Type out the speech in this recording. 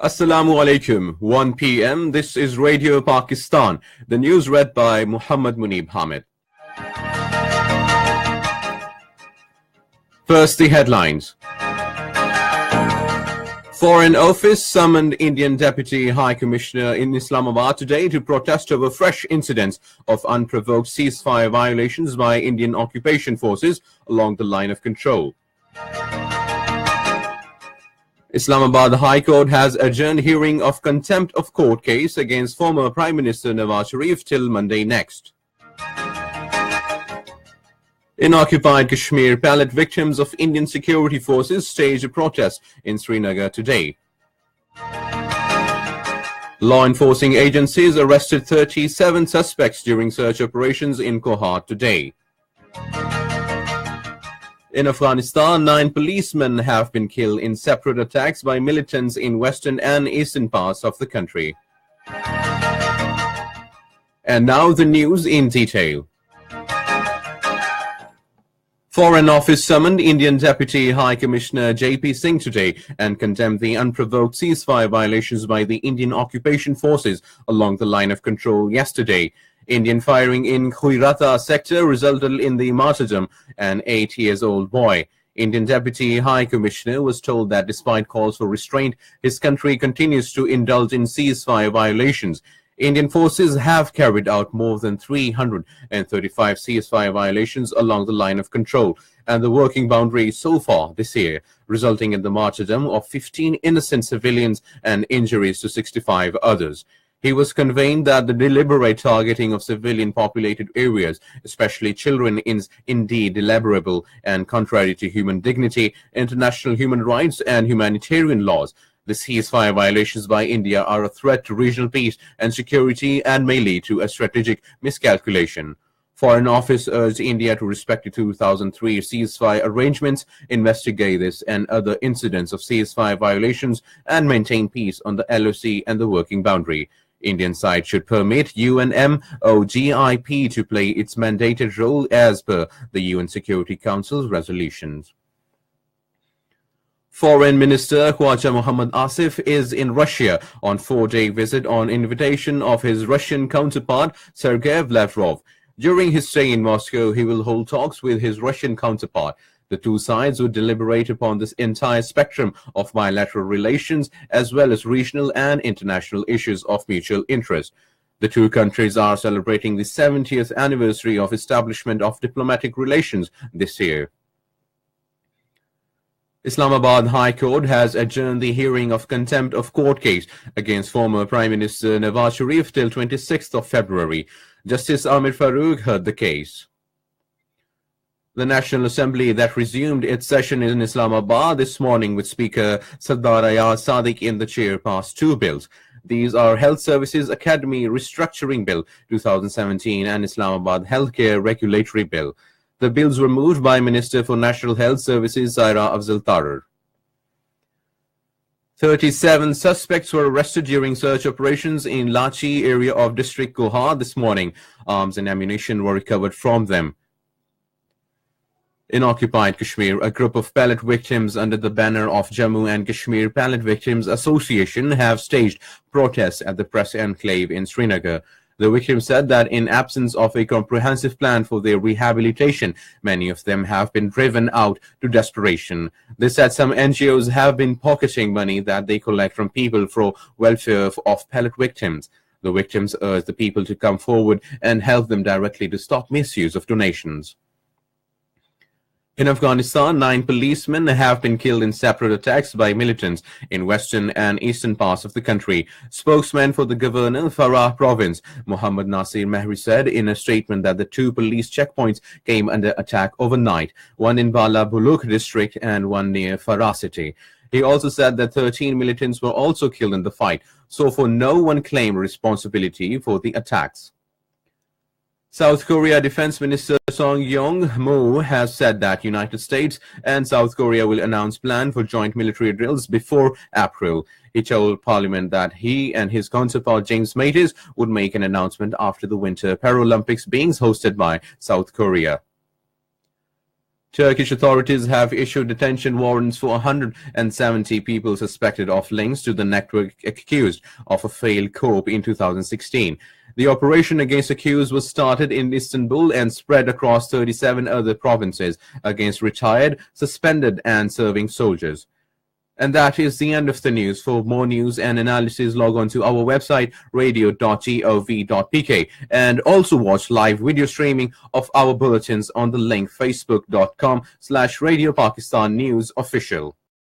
Assalamu alaikum. 1 p.m. This is Radio Pakistan. The news read by Mohammad. First, the headlines. Foreign Office summoned Indian Deputy High Commissioner in Islamabad today to protest over fresh incidents of unprovoked ceasefire violations by Indian occupation forces along the line of control. Islamabad High Court has adjourned hearing of contempt of court case against former Prime Minister Nawaz Sharif till Monday next. In occupied Kashmir, Pellet victims of Indian security forces staged a protest in Srinagar today. Law enforcing agencies arrested 37 suspects during search operations in Kohat today. In Afghanistan, 9 policemen have been killed in separate attacks by militants in western and eastern parts of the country. And now the news in detail. Foreign Office summoned Indian Deputy High Commissioner J.P. Singh today and condemned the unprovoked ceasefire violations by the Indian occupation forces along the line of control yesterday. Indian firing in Khuirata sector resulted in the martyrdom an 8-year-old boy. Indian Deputy High Commissioner was told that despite calls for restraint, his country continues to indulge in ceasefire violations. Indian forces have carried out more than 335 ceasefire violations along the line of control and the working boundary so far this year, resulting in the martyrdom of 15 innocent civilians and injuries to 65 others. He was conveyed that the deliberate targeting of civilian populated areas, especially children, is indeed deliberable and contrary to human dignity, international human rights and humanitarian laws. The ceasefire violations by India are a threat to regional peace and security and may lead to a strategic miscalculation. Foreign Office urged India to respect the 2003 ceasefire arrangements, investigate this and other incidents of ceasefire violations, and maintain peace on the LOC and the working boundary. Indian side should permit UNMOGIP to play its mandated role as per the UN Security Council's resolutions. Foreign Minister Khwaja Mohammad Asif is in Russia on 4-day visit on invitation of his Russian counterpart Sergei Lavrov. During his stay in Moscow, he will hold talks with his Russian counterpart. The two sides would deliberate upon this entire spectrum of bilateral relations as well as regional and international issues of mutual interest. The two countries are celebrating the 70th anniversary of establishment of diplomatic relations this year. Islamabad High Court has adjourned the hearing of contempt of court case against former Prime Minister Nawaz Sharif till 26th of February. Justice Amir Farooq heard the case. The National Assembly that resumed its session in Islamabad this morning with Speaker Sardar Ayaz Sadiq in the chair passed 2 bills. These are Health Services Academy Restructuring Bill 2017 and Islamabad Healthcare Regulatory Bill. The bills were moved by Minister for National Health Services Zaira Afzal Tarar. 37 suspects were arrested during search operations in Lachi area of District Kohat this morning. Arms and ammunition were recovered from them. In occupied Kashmir, a group of pellet victims under the banner of Jammu and Kashmir Pellet Victims Association have staged protests at the press enclave in Srinagar. The victims said that in absence of a comprehensive plan for their rehabilitation, many of them have been driven out to desperation. They said some NGOs have been pocketing money that they collect from people for welfare of pellet victims. The victims urged the people to come forward and help them directly to stop misuse of donations. In Afghanistan, 9 policemen have been killed in separate attacks by militants in western and eastern parts of the country. Spokesman for the governor, Farah province, Mohammad Nasir Mehri, said in a statement that the 2 police checkpoints came under attack overnight, one in Bala Buluk district and one near Farah city. He also said that 13 militants were also killed in the fight, so far no one claimed responsibility for the attacks. South Korea Defense Minister Song Yong-mo has said that United States and South Korea will announce plan for joint military drills before April. He told Parliament that he and his counterpart James Mattis would make an announcement after the Winter Paralympics being hosted by South Korea. Turkish authorities have issued detention warrants for 170 people suspected of links to the network accused of a failed coup in 2016. The operation against accused was started in Istanbul and spread across 37 other provinces against retired, suspended, and serving soldiers. And that is the end of the news. For more news and analysis, log on to our website, radio.gov.pk, and also watch live video streaming of our bulletins on the link facebook.com/Radio Pakistan News Official.